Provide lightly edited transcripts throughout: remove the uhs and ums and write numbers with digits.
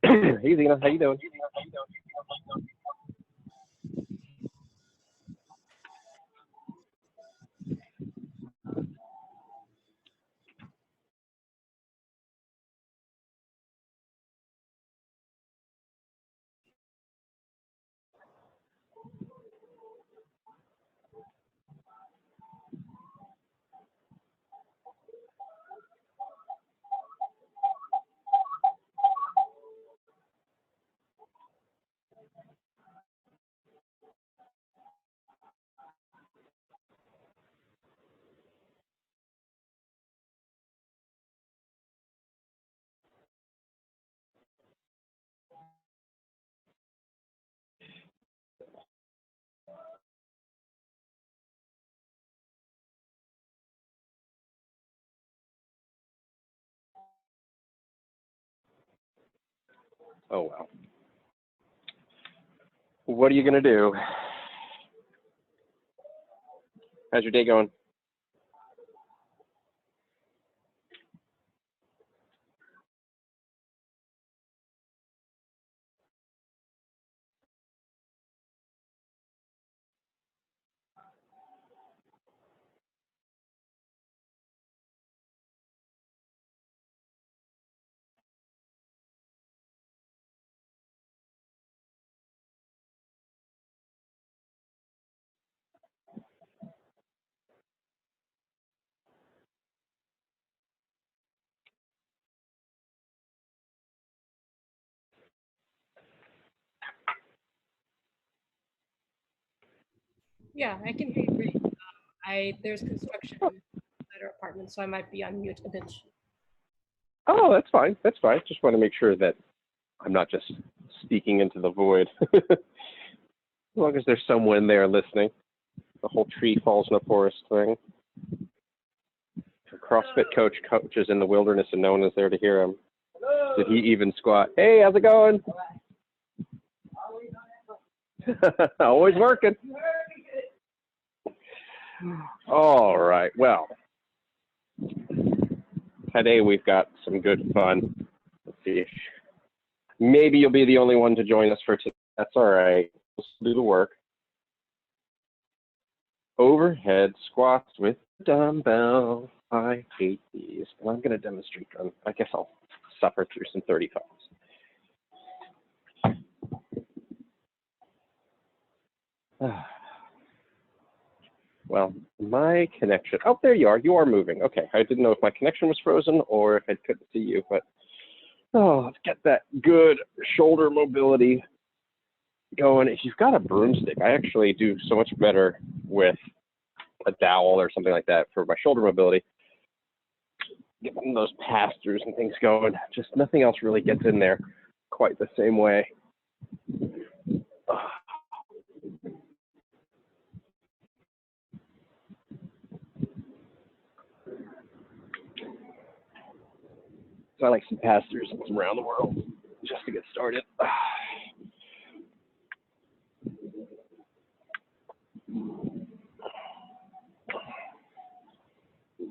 Hey Zena, how you doing? Oh wow. What are you gonna do? How's your day going? Yeah, I can hear you great. There's construction at our apartment, so I might be on mute a bit. Oh, that's fine. That's fine. Just want to make sure that I'm not just speaking into the void. As long as there's someone there listening. The whole tree falls in a forest thing. A CrossFit coaches in the wilderness and no one is there to hear him. Did he even squat? Hey, how's it going? Always working. All right. Well, today we've got some good fun. Let's see. Maybe you'll be the only one to join us for today. That's all right. We'll do the work. Overhead squats with dumbbell. I hate these, and I'm going to demonstrate them. I guess I'll suffer through some 35s. Well, my connection, oh, there you are. You are moving. Okay, I didn't know if my connection was frozen or if I couldn't see you, but oh, let's get that good shoulder mobility going. If you've got a broomstick, I actually do so much better with a dowel or something like that for my shoulder mobility. Getting those pass-throughs and things going. Just nothing else really gets in there quite the same way. So I like some pass-throughs from around the world just to get started.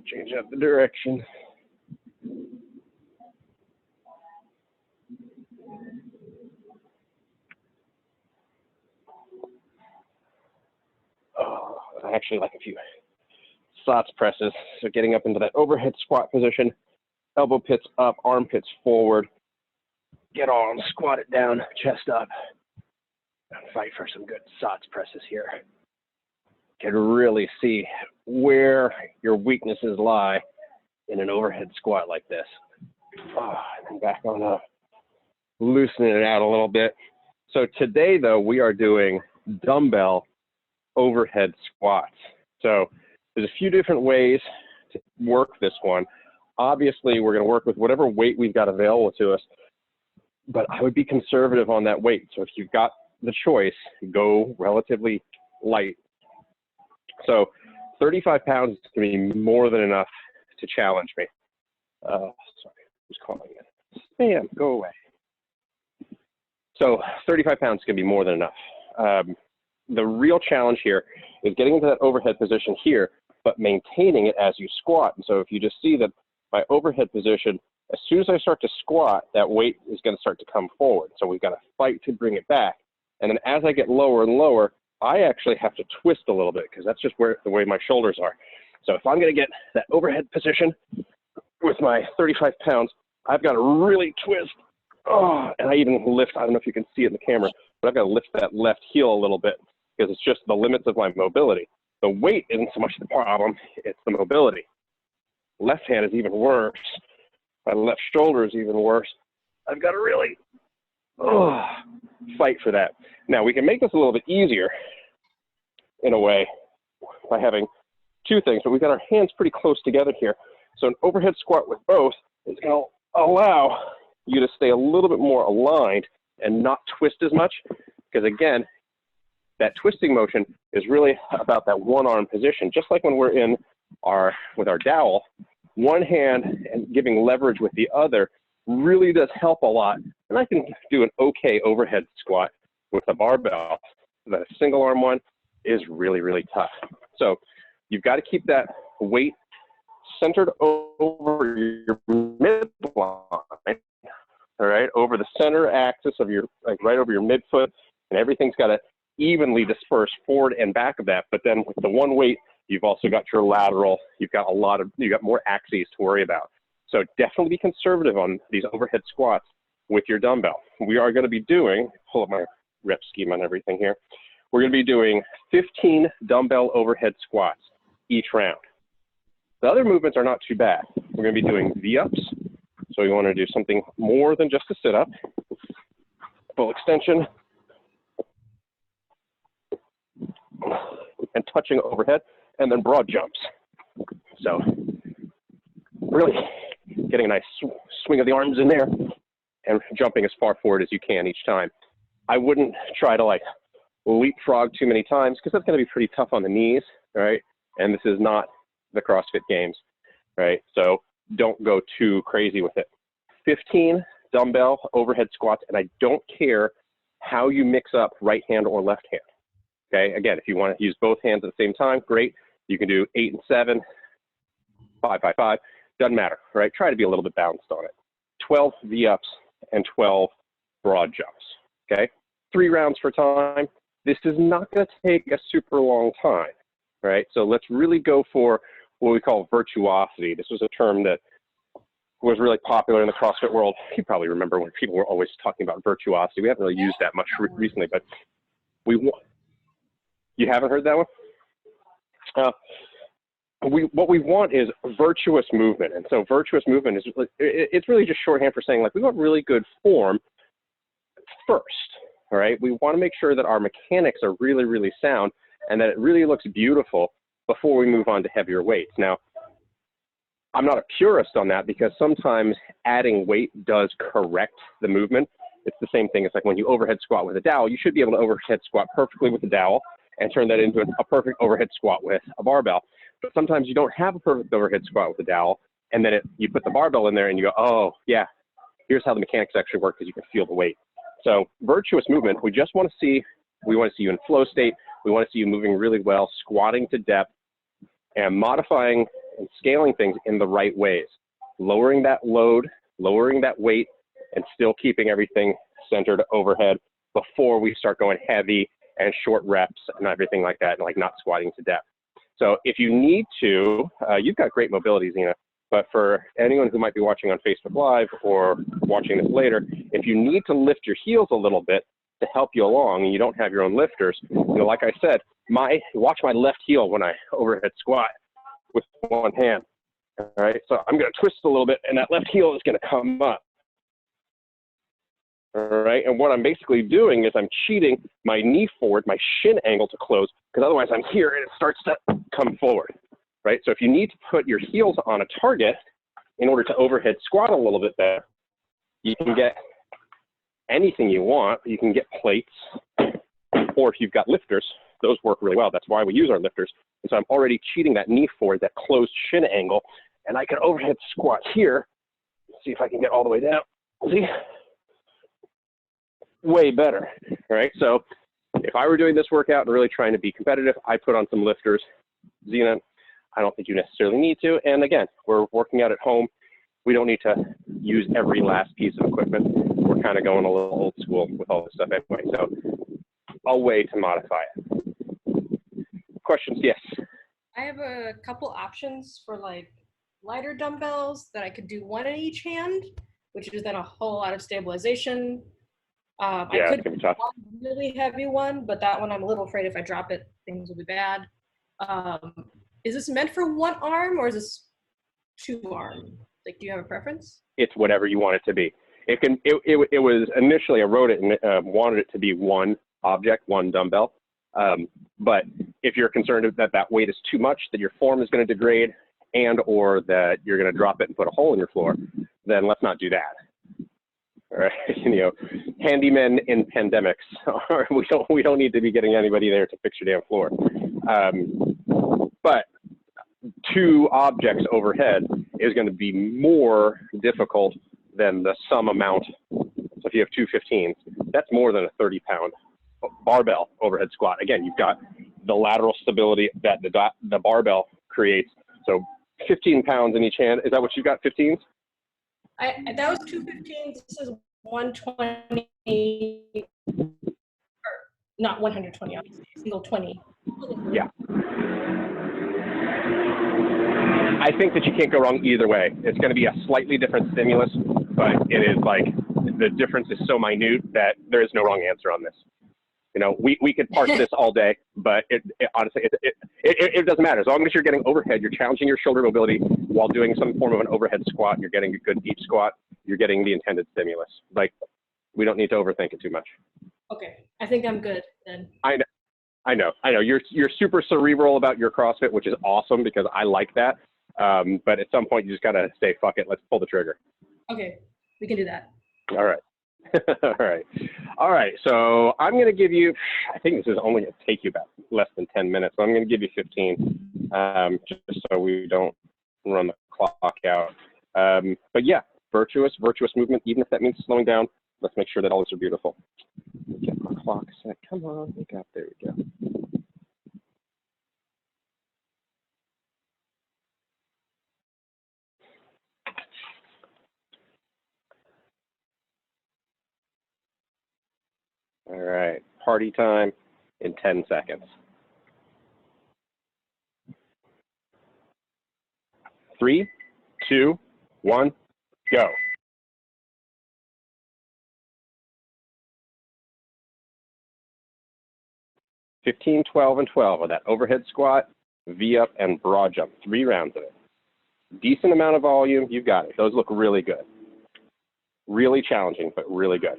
Change up the direction. Oh, I actually like a few SOTS presses. So getting up into that overhead squat position, elbow pits up, armpits forward. Get on, squat it down, chest up, and fight for some good SOTS presses here. Can really see where your weaknesses lie in an overhead squat like this. Oh, and back on up, loosening it out a little bit. So today, though, we are doing dumbbell overhead squats. So there's a few different ways to work this one. Obviously, we're going to work with whatever weight we've got available to us, but I would be conservative on that weight. So if you've got the choice, go relatively light. So 35 pounds is going to be more than enough to challenge me. Sorry, who's calling it? Spam, go away. So 35 pounds is going to be more than enough. The real challenge here is getting into that overhead position here but maintaining it as you squat. And so if you just see that my overhead position, as soon as I start to squat, that weight is going to start to come forward. So we've got to fight to bring it back. And then as I get lower and lower, I actually have to twist a little bit because that's just the way my shoulders are. So if I'm going to get that overhead position with my 35 pounds, I've got to really twist. Oh, and I even lift, I don't know if you can see it in the camera, but I've got to lift that left heel a little bit because it's just the limits of my mobility. The weight isn't so much the problem, it's the mobility. Left hand is even worse. My left shoulder is even worse. I've got to really fight for that. Now, we can make this a little bit easier in a way by having two things, but we've got our hands pretty close together here. So an overhead squat with both is going to allow you to stay a little bit more aligned and not twist as much, because again, that twisting motion is really about that one arm position. Just like when we're in with our dowel, one hand and giving leverage with the other really does help a lot. And I can do an okay overhead squat with a barbell. That a single arm one is really, really tough. So you've got to keep that weight centered over your midline, all right, over the center axis of your, like right over your midfoot, and everything's got to evenly disperse forward and back of that. But then with the one weight, you've also got your lateral, you've got more axes to worry about. So definitely be conservative on these overhead squats with your dumbbell. We are going to be doing, pull up my rep scheme on everything here. We're going to be doing 15 dumbbell overhead squats each round. The other movements are not too bad. We're going to be doing V-ups. So you want to do something more than just a sit-up. Full extension. And touching overhead. And then broad jumps. So really getting a nice swing of the arms in there and jumping as far forward as you can each time. I wouldn't try to like leapfrog too many times because that's going to be pretty tough on the knees, right? And this is not the CrossFit Games, right? So don't go too crazy with it. 15 dumbbell overhead squats, and I don't care how you mix up right hand or left hand, okay? Again, if you want to use both hands at the same time, great. You can do 8 and 7, 5, 5, 5, doesn't matter, right? Try to be a little bit balanced on it. 12 V-ups and 12 broad jumps, okay? 3 rounds for time. This is not going to take a super long time, right? So let's really go for what we call virtuosity. This was a term that was really popular in the CrossFit world. You probably remember when people were always talking about virtuosity. We haven't really used that much recently, but you haven't heard that one? What we want is virtuous movement. And so virtuous movement is, it's really just shorthand for saying like, we want really good form first, all right? We want to make sure that our mechanics are really, really sound and that it really looks beautiful before we move on to heavier weights. Now, I'm not a purist on that because sometimes adding weight does correct the movement. It's the same thing. It's like when you overhead squat with a dowel, you should be able to overhead squat perfectly with a dowel and turn that into a perfect overhead squat with a barbell. But sometimes you don't have a perfect overhead squat with a dowel, and then you put the barbell in there and you go, oh yeah, here's how the mechanics actually work because you can feel the weight. So virtuous movement, we want to see you in flow state. We want to see you moving really well, squatting to depth, and modifying and scaling things in the right ways. Lowering that load, lowering that weight, and still keeping everything centered overhead before we start going heavy and short reps and everything like that, and like not squatting to depth. So if you need to, you've got great mobility, Zena, but for anyone who might be watching on Facebook Live or watching this later, if you need to lift your heels a little bit to help you along and you don't have your own lifters, like I said, watch my left heel when I overhead squat with one hand, all right? So I'm gonna twist a little bit and that left heel is gonna come up, all right? And what I'm basically doing is I'm cheating my knee forward, my shin angle to close, because otherwise I'm here and it starts to come forward, right? So if you need to put your heels on a target in order to overhead squat a little bit better, you can get anything you want. You can get plates, or if you've got lifters, those work really well. That's why we use our lifters. And so I'm already cheating that knee forward, that closed shin angle, and I can overhead squat here. Let's see if I can get all the way down. See? Way better, right? So if I were doing this workout and really trying to be competitive, I put on some lifters. Zena, I don't think you necessarily need to. And again, we're working out at home. We don't need to use every last piece of equipment. We're kind of going a little old school with all this stuff anyway. So a way to modify it. Questions? Yes. I have a couple options for like lighter dumbbells that I could do one in each hand, which is then a whole lot of stabilization. I Yeah, could it's gonna be do tough. one really heavy one, but that one I'm a little afraid if I drop it, things will be bad. Is this meant for one arm or is this two arm? Like, do you have a preference? It's whatever you want it to be. It was initially, I wrote it and wanted it to be one object, one dumbbell. But if you're concerned that that weight is too much, that your form is going to degrade, and or that you're going to drop it and put a hole in your floor, then let's not do that. All right, you know, handymen in pandemics, we don't need to be getting anybody there to fix your damn floor. But two objects overhead is going to be more difficult than the sum amount. So if you have two 15s, that's more than a 30-pound barbell overhead squat. Again, you've got the lateral stability that the barbell creates. So 15 pounds in each hand. Is that what you've got, 15s? That was 215. This is 120, or not 120, obviously, single 20. Yeah. I think that you can't go wrong either way. It's going to be a slightly different stimulus, but it is like the difference is so minute that there is no wrong answer on this. You know, we could parse this all day, but honestly, it doesn't matter. As long as you're getting overhead, you're challenging your shoulder mobility while doing some form of an overhead squat, and you're getting a good deep squat, you're getting the intended stimulus. Like, we don't need to overthink it too much. Okay, I think I'm good then. I know. You're super cerebral about your CrossFit, which is awesome because I like that. But at some point, you just got to say, fuck it, let's pull the trigger. Okay, we can do that. All right. All right. So I'm going to give you, I think this is only going to take you about less than 10 minutes. So I'm going to give you 15, just so we don't run the clock out. But yeah, virtuous movement, even if that means slowing down. Let's make sure that all these are beautiful. Get my clock set. Come on. There we go. All right, party time in 10 seconds. 3, 2, 1, go. 15, 12, and 12 of that overhead squat, V-up, and broad jump. 3 rounds of it. Decent amount of volume. You've got it. Those look really good. Really challenging, but really good.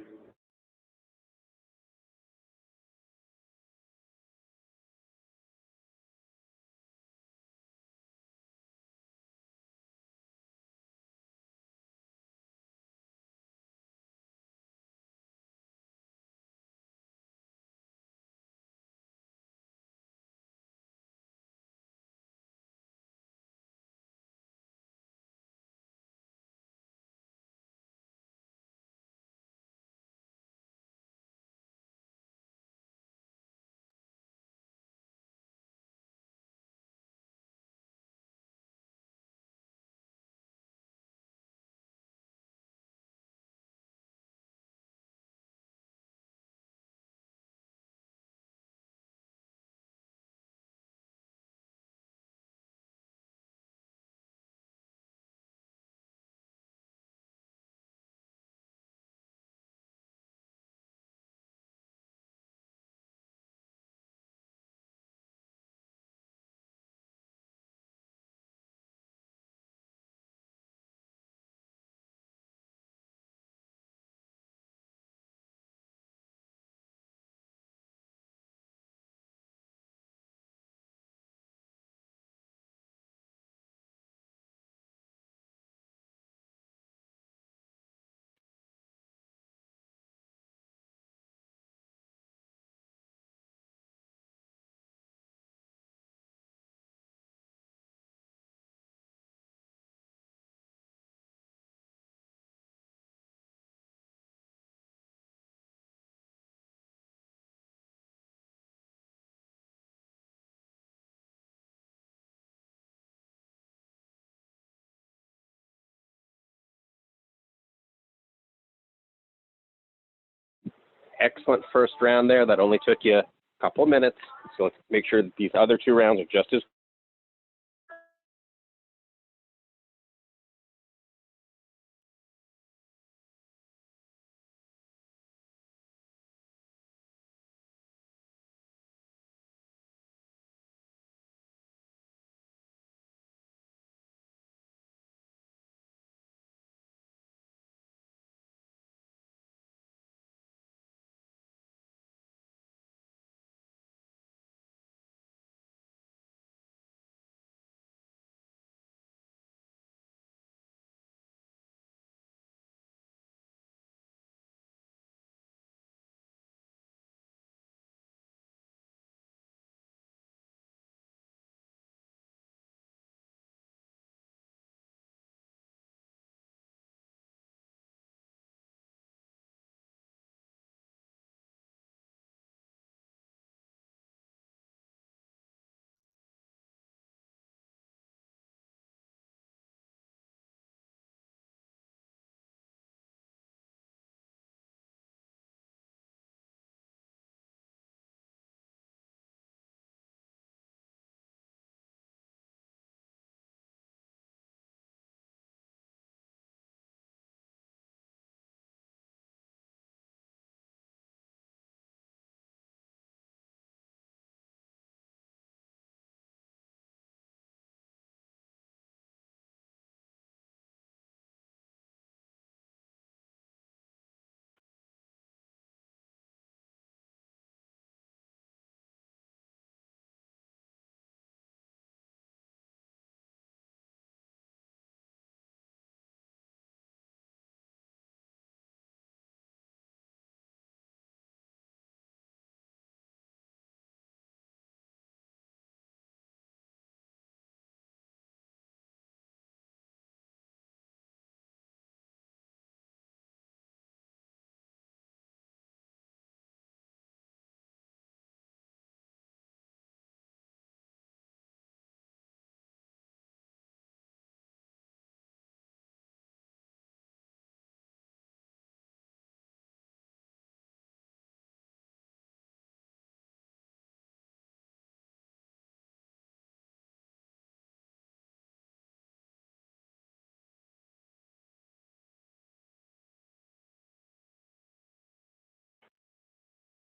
excellent first round there. That only took you a couple of minutes. So let's make sure that these other 2 rounds are just as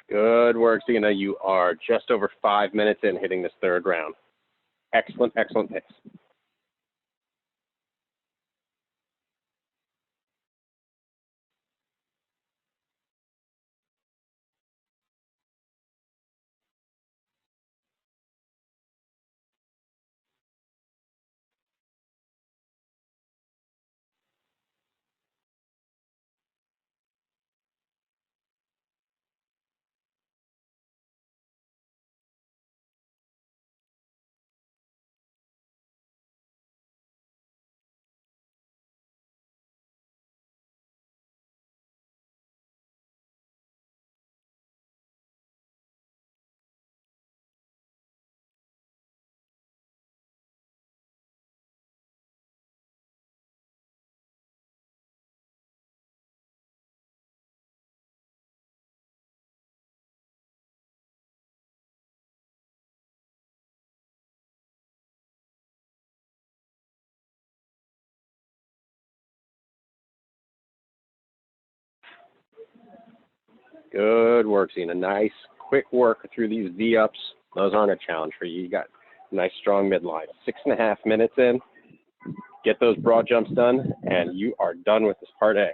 good work, Zena. You are just over 5 minutes in hitting this 3rd round. Excellent, excellent pace. Good work, Zena. Nice, quick work through these V-ups. Those aren't a challenge for you. You got a nice, strong midline. 6.5 minutes in. Get those broad jumps done, and you are done with this part A.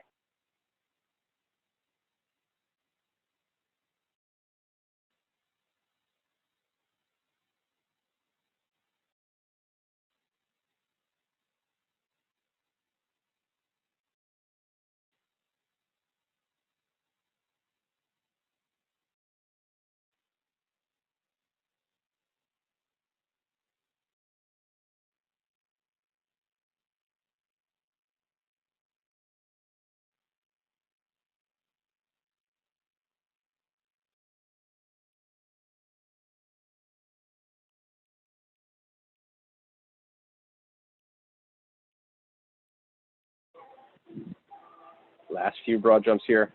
Last few broad jumps here.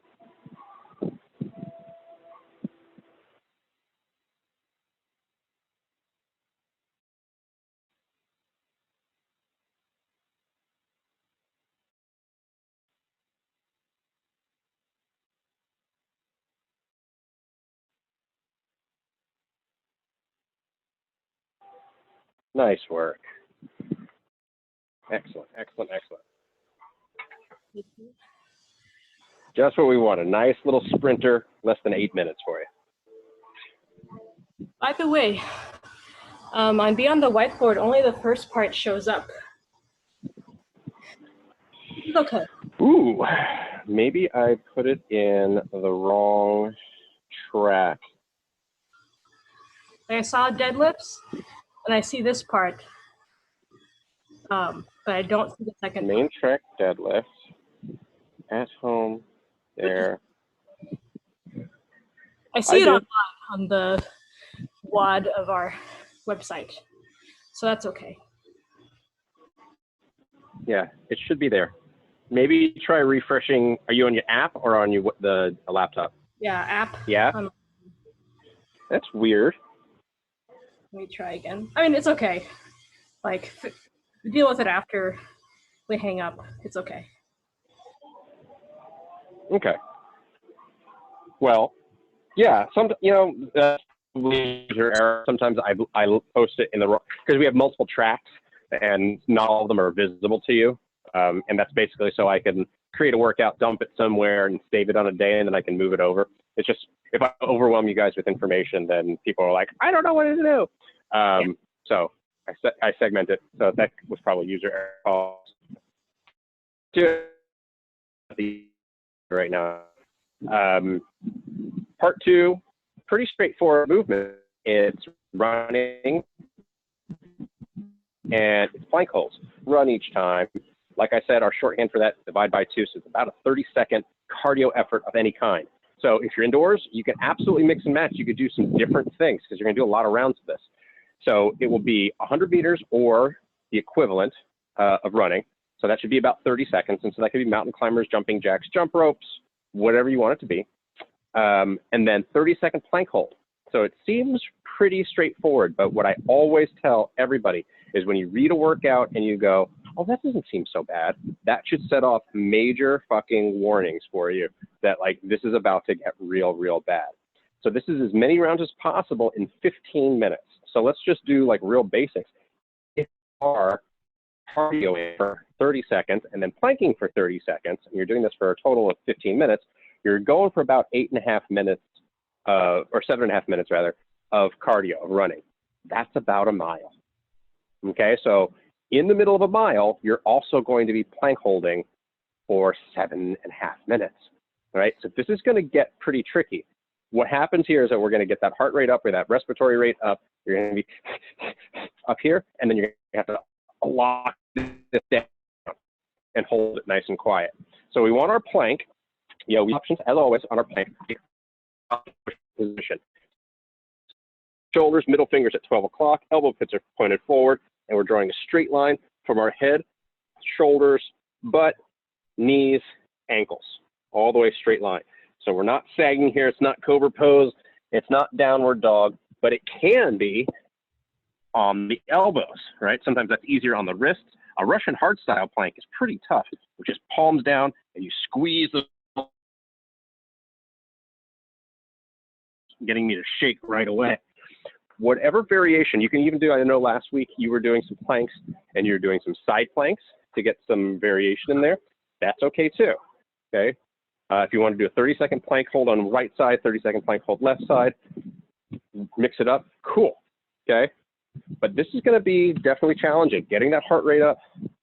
Nice work. Excellent, excellent, excellent. Just what we want, a nice little sprinter, less than 8 minutes for you. By the way, on Beyond the Whiteboard, only the first part shows up. It's okay. Ooh, maybe I put it in the wrong track. I saw deadlifts, and I see this part, but I don't see the second Main part. track deadlift, at home, there. I see it online on the WOD of our website, so that's okay. Yeah, it should be there. Maybe try refreshing. Are you on your app or on your the laptop? Yeah, app. Yeah. That's weird. Let me try again. I mean, it's okay. Like, deal with it after we hang up. It's okay. Okay. Well, yeah. User error. Sometimes I post it in the wrong because we have multiple tracks and not all of them are visible to you. And that's basically so I can create a workout, dump it somewhere, and save it on a day, and then I can move it over. It's just if I overwhelm you guys with information, then people are like, I don't know what to do. So I segment it. So that was probably user error. Right now. Part two, pretty straightforward movement. It's running and it's plank holds. Run each time. Like I said, our shorthand for that, divide by 2, so it's about a 30-second cardio effort of any kind. So if you're indoors, you can absolutely mix and match. You could do some different things because you're going to do a lot of rounds of this. So it will be 100 meters or the equivalent of running. So that should be about 30 seconds. And so that could be mountain climbers, jumping jacks, jump ropes, whatever you want it to be. And then 30-second plank hold. So it seems pretty straightforward, but what I always tell everybody is when you read a workout and you go, oh, that doesn't seem so bad, that should set off major fucking warnings for you that like this is about to get real, real bad. So this is as many rounds as possible in 15 minutes. So let's just do like real basics. If you are cardioing for 30 seconds and then planking for 30 seconds, and you're doing this for a total of 15 minutes, you're going for about 8.5 minutes, or 7.5 minutes rather, of cardio, of running. That's about a mile. Okay, so in the middle of a mile, you're also going to be plank holding for 7.5 minutes. All right, so this is going to get pretty tricky. What happens here is that we're going to get that heart rate up or that respiratory rate up. You're going to be up here, and then you're going to have to lock this down and hold it nice and quiet. So we want our plank. We have options, as always, on our plank position. Shoulders, middle fingers at 12 o'clock, elbow pits are pointed forward, and we're drawing a straight line from our head, shoulders, butt, knees, ankles, all the way straight line. So we're not sagging here. It's not cobra pose. It's not downward dog, but it can be on the elbows, right? Sometimes that's easier on the wrists. A Russian hard style plank is pretty tough, which is palms down, and you squeeze the getting me to shake right away. Whatever variation, you can even do, I know last week you were doing some planks and you're doing some side planks to get some variation in there. That's okay too, okay? If you want to do a 30-second plank hold on the right side, 30-second plank hold left side, mix it up, cool, okay? But this is gonna be definitely challenging, getting that heart rate up,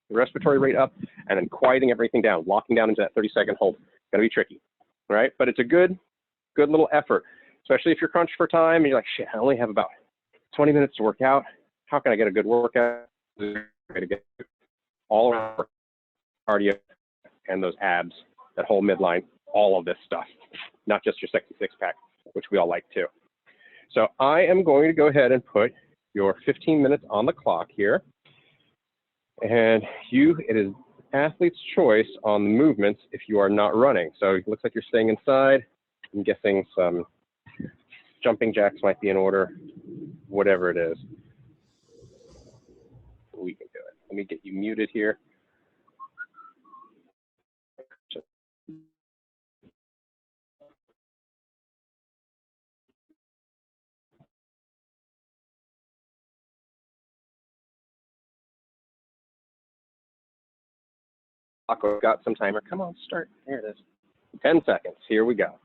the respiratory rate up, and then quieting everything down, locking down into that 30-second hold. Gonna be tricky, all right? But it's a good little effort, especially if you're crunched for time and you're like, shit, I only have about 20 minutes to work out. How can I get a good workout? To get all around cardio and those abs, that whole midline, all of this stuff, not just your sexy six pack, which we all like too. So I am going to go ahead and put your 15 minutes on the clock here. And it is athlete's choice on the movements if you are not running. So it looks like you're staying inside. I'm guessing some jumping jacks might be in order, whatever it is. We can do it. Let me get you muted here. I've got some timer. Come on, start. There it is. 10 seconds. Here we go.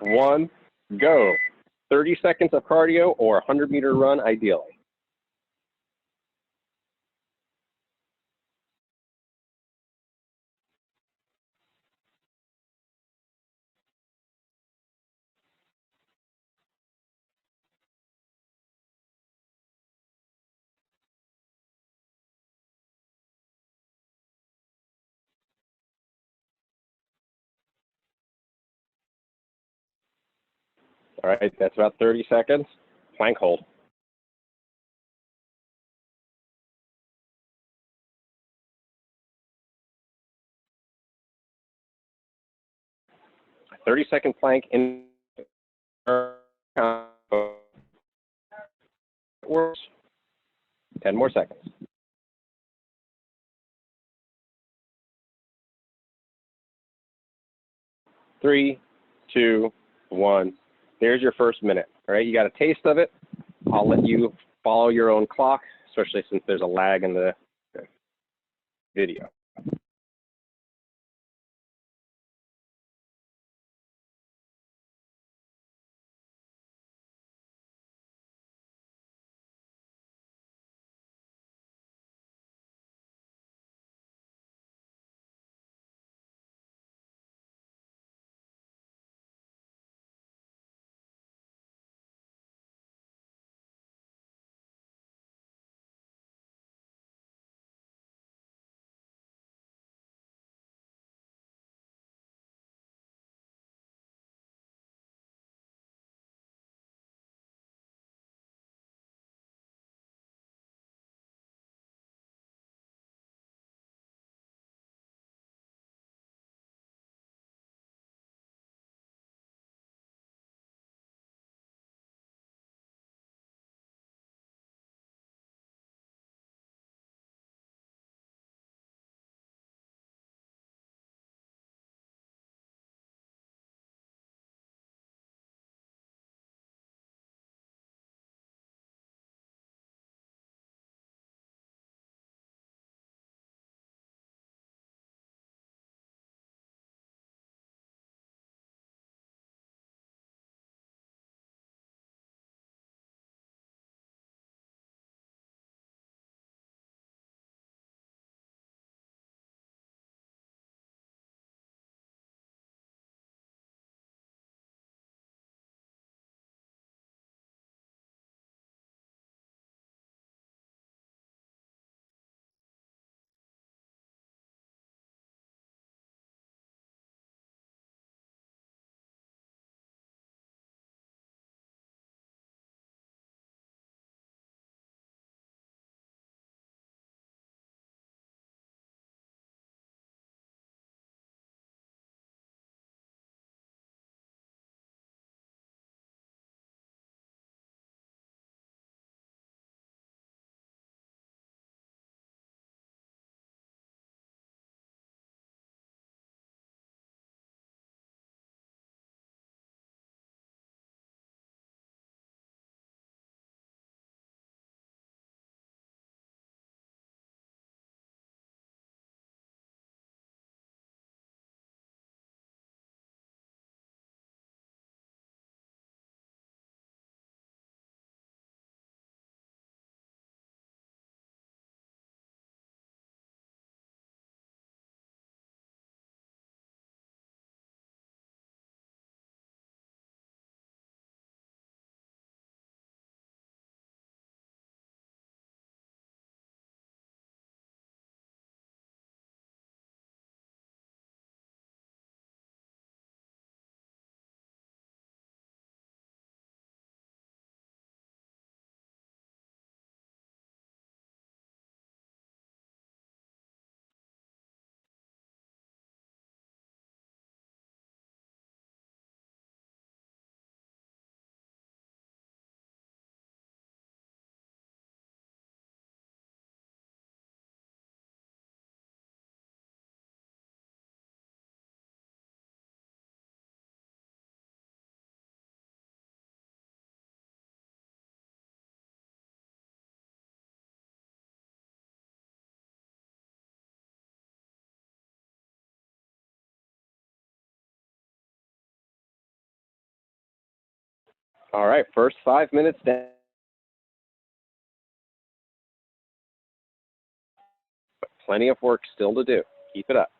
1, go. 30 seconds of cardio or a 100-meter run, ideally. All right, that's about 30 seconds. Plank hold. A 30-second plank in works. 10 more seconds. 3, 2, 1. There's your first minute. All right, you got a taste of it. I'll let you follow your own clock, especially since there's a lag in the video. All right, first 5 minutes down. Plenty of work still to do. Keep it up.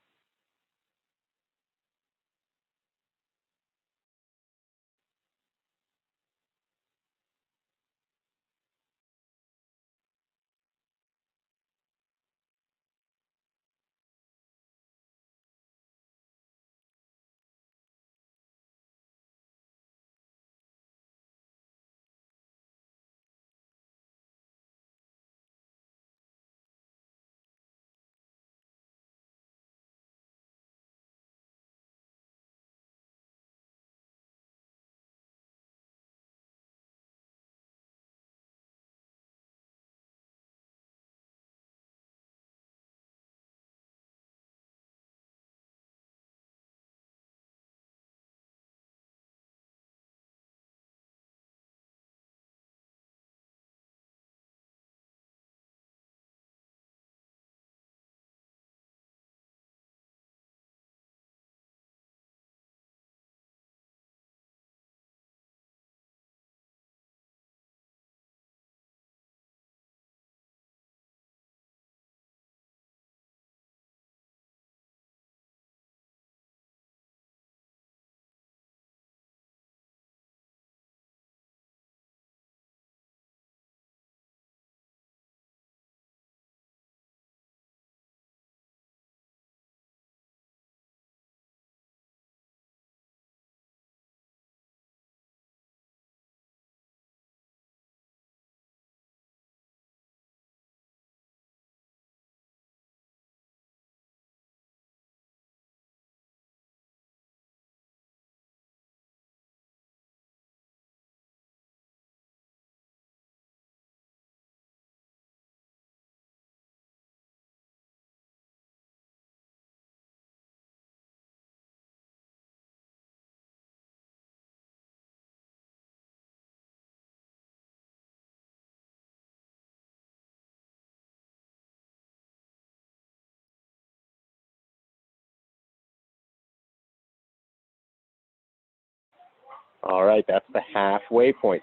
All right, that's the halfway point.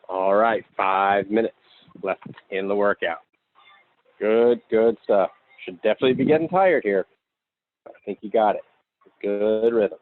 All right, 5 minutes left in the workout. Good stuff. Should definitely be getting tired here. I think you got it. Good rhythm.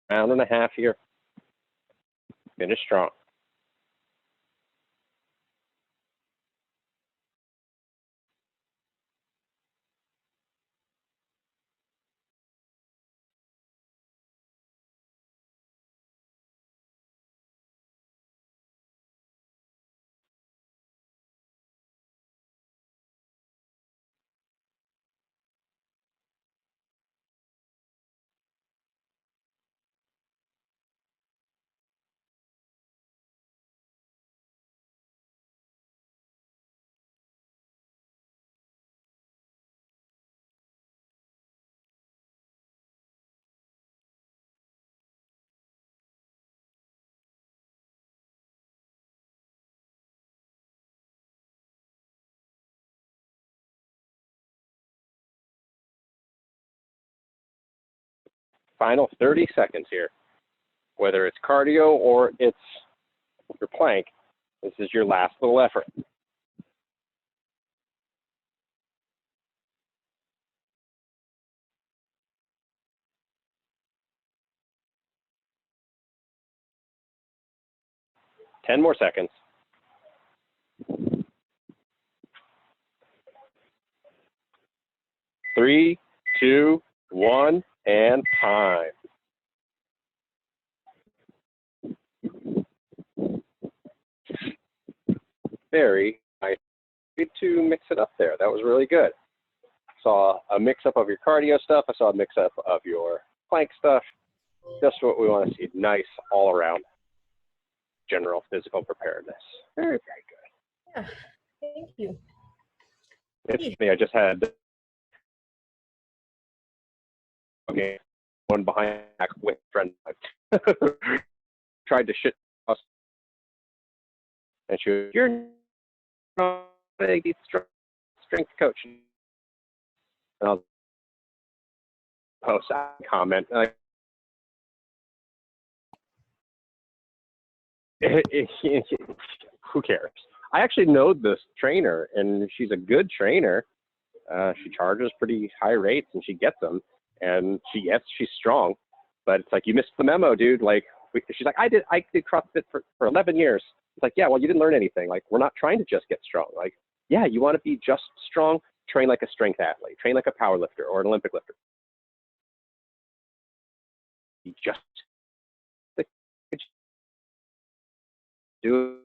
Round and a half here. Finish strong. Final 30 seconds here. Whether it's cardio or it's your plank, this is your last little effort. Ten more seconds. 3, 2, 1, and time. very nice to mix it up there. That was really good. Saw a mix up of your cardio stuff. I saw a mix up of your plank stuff. Just what we want to see. Nice all around general physical preparedness. Very, very good. Yeah, thank you. It's me. I just had one behind back with a friend. Tried to shit us. And she was, you're not a strength coach. And I'll post a comment. Like, who cares? I actually know this trainer, and she's a good trainer. She charges pretty high rates, and she gets them. And she's strong. But it's like, you missed the memo, dude. Like, she's like, I did CrossFit for 11 years. It's like, yeah, well, you didn't learn anything. Like, we're not trying to just get strong. Like, yeah, you want to be just strong, train like a strength athlete, train like a power lifter or an Olympic lifter. You just do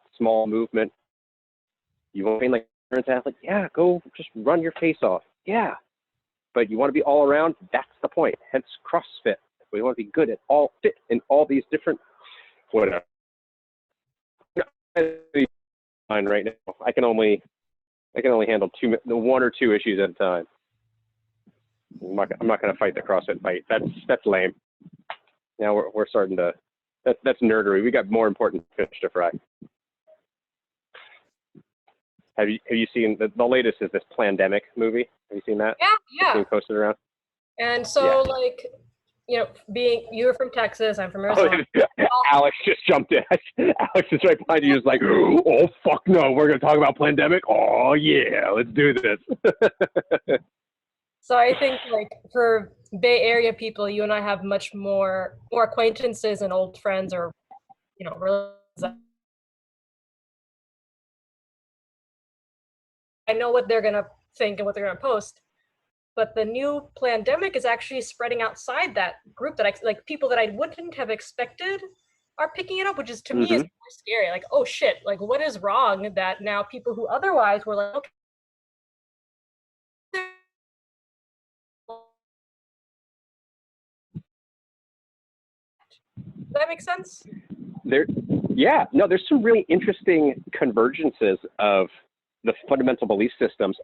a small movement. You want to train like an endurance athlete? Yeah, go just run your face off. Yeah. But you want to be all around? That's the point. Hence CrossFit. We want to be good at all, fit in all these different, whatever. Right now, I can only handle one or two issues at a time. I'm not going to fight the CrossFit fight. That's lame. Now we're starting to. That's nerdery. We got more important fish to fry. Have you seen the latest? Is this Plandemic movie? Have you seen that? Yeah. Being posted around. And so, like, you know, you're from Texas, I'm from Arizona. Alex just jumped in. Alex is right behind you. He's like, oh fuck no, we're gonna talk about Plandemic. Oh yeah, let's do this. So I think, like, for Bay Area people, you and I have much more acquaintances and old friends, or, you know, relatives. I know what they're gonna think and what they're gonna post. But the new Plandemic is actually spreading outside that group, that like people that I wouldn't have expected are picking it up, which is, to me, is scary. Like, oh shit, like, what is wrong that now people who otherwise were like, okay. Does that make sense? There's some really interesting convergences of the fundamental belief systems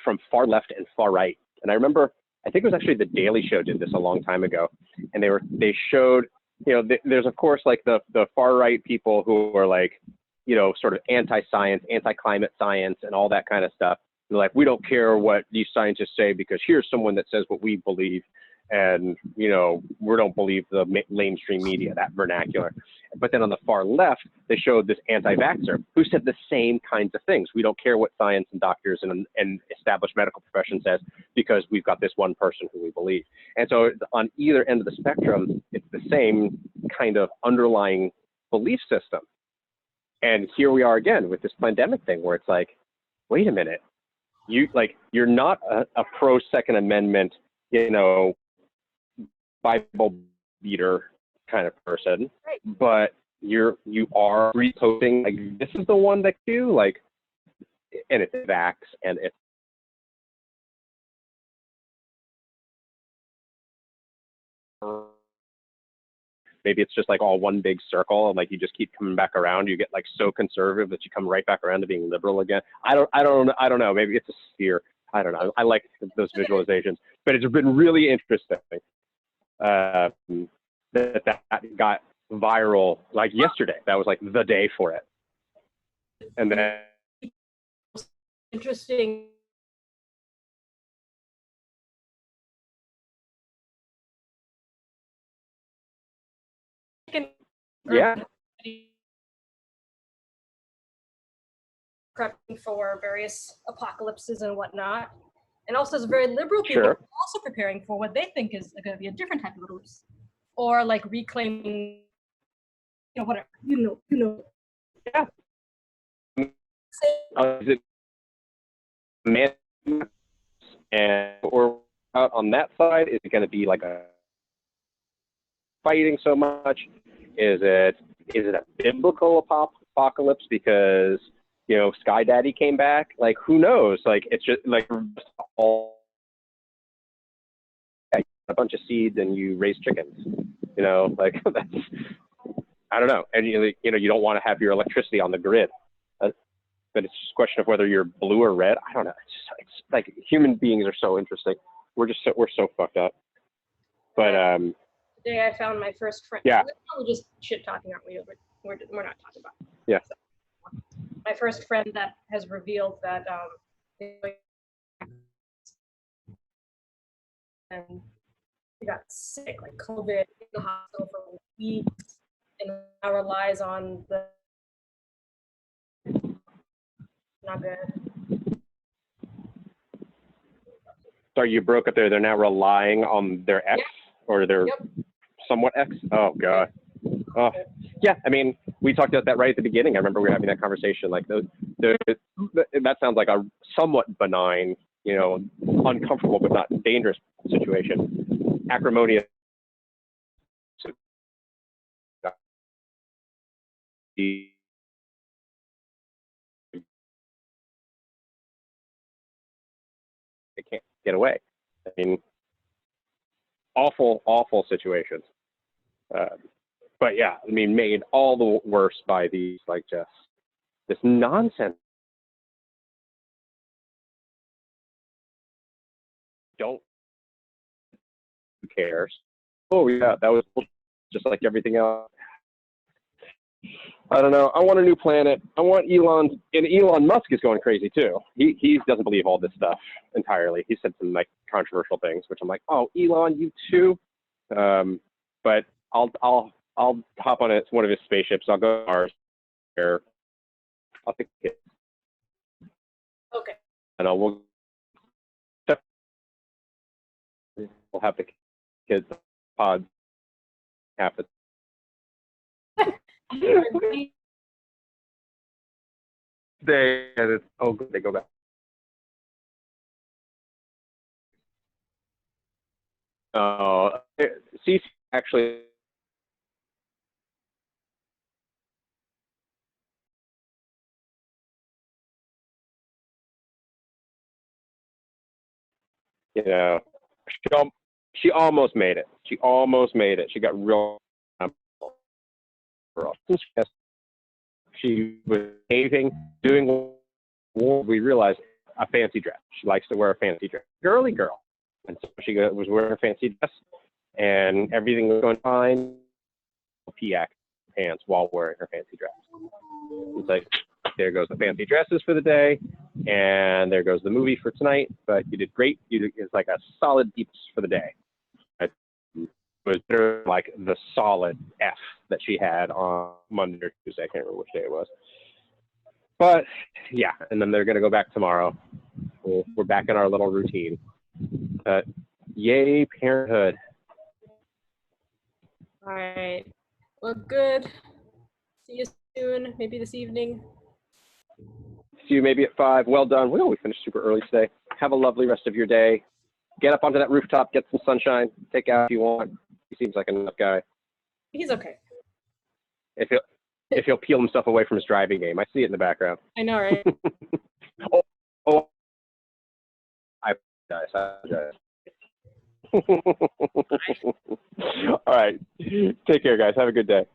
from far left and far right. And I remember, I think it was actually The Daily Show did this a long time ago, and they showed, you know, there's of course like the far right people who are like, you know, sort of anti-science, anti-climate science, and all that kind of stuff. They're like, we don't care what these scientists say because here's someone that says what we believe, and you know, we don't believe the mainstream media, that vernacular. But then on the far left, they showed this anti-vaxxer who said the same kinds of things. We don't care what science and doctors and established medical profession says because we've got this one person who we believe. And so on either end of the spectrum, it's the same kind of underlying belief system. And here we are again with this Plandemic thing where it's like, wait a minute, you're not a pro Second Amendment, you know, Bible beater kind of person, right, but you are reposting like, this is the one that you like, and it's vax, and it's maybe it's just like all one big circle, and like you just keep coming back around. You get like so conservative that you come right back around to being liberal again. I don't know. Maybe it's a sphere. I don't know. I like those visualizations, but it's been really interesting that got viral like yesterday. That was like the day for it. And then interesting. Yeah. Prepping for various apocalypses and whatnot. And also, as very liberal people, Sure. also preparing for what they think is going to be a different type of apocalypse, or like reclaiming, you know, whatever, you know. Yeah. Is it man, and or out on that side? Is it going to be like a fighting so much? Is it a biblical apocalypse because you know, Sky Daddy came back. Like, who knows? Like, it's just like all a bunch of seeds and you raise chickens. You know, like that's, I don't know. And you know, you don't want to have your electricity on the grid. But it's just a question of whether you're blue or red. I don't know. It's like human beings are so interesting. We're so fucked up. But today I found my first friend. Yeah. We're just shit talking, aren't we? We're not talking about it. Yeah. So, my first friend that has revealed that and he got sick, like COVID, in the hospital for weeks, and now relies on the not good. Sorry, you broke up there. They're now relying on their ex or their somewhat ex. Oh God. Oh yeah. I mean, we talked about that right at the beginning. I remember we were having that conversation. Like that sounds like a somewhat benign, you know, uncomfortable but not dangerous situation. Acrimonious. They can't get away. I mean, awful situations. But yeah, I mean, made all the worse by these, like, just this nonsense. Don't, who cares? Oh yeah, that was just like everything else. I don't know. I want a new planet. I want Elon, and Elon Musk is going crazy too. He doesn't believe all this stuff entirely. He said some like controversial things, which I'm like, oh, Elon, you too. But I'll hop on it. It's one of his spaceships. I'll go to Mars. I'll take it. Okay. And we'll have the kids pod half the they go back. CC actually, you know, she almost made it. She almost made it. She got real. She was behaving, doing what we realized a fancy dress. She likes to wear a fancy dress. Girly girl. And so she was wearing a fancy dress, and everything was going fine. PX pants while wearing her fancy dress. It's like, there goes the fancy dresses for the day, and there goes the movie for tonight. But you did great. It's like a solid D for the day. It was better, like the solid F that she had on Monday or Tuesday. I can't remember which day it was. But yeah, and then they're gonna go back tomorrow. We're back in our little routine. Yay, parenthood. All right. Well, good. See you soon. Maybe this evening. See you maybe at 5. Well done. Well, we finished super early today. Have a lovely rest of your day. Get up onto that rooftop, get some sunshine, take out if you want. He seems like a enough guy. He's okay. If he'll peel himself away from his driving game. I see it in the background. I know, right? I apologize. All right. Take care, guys. Have a good day.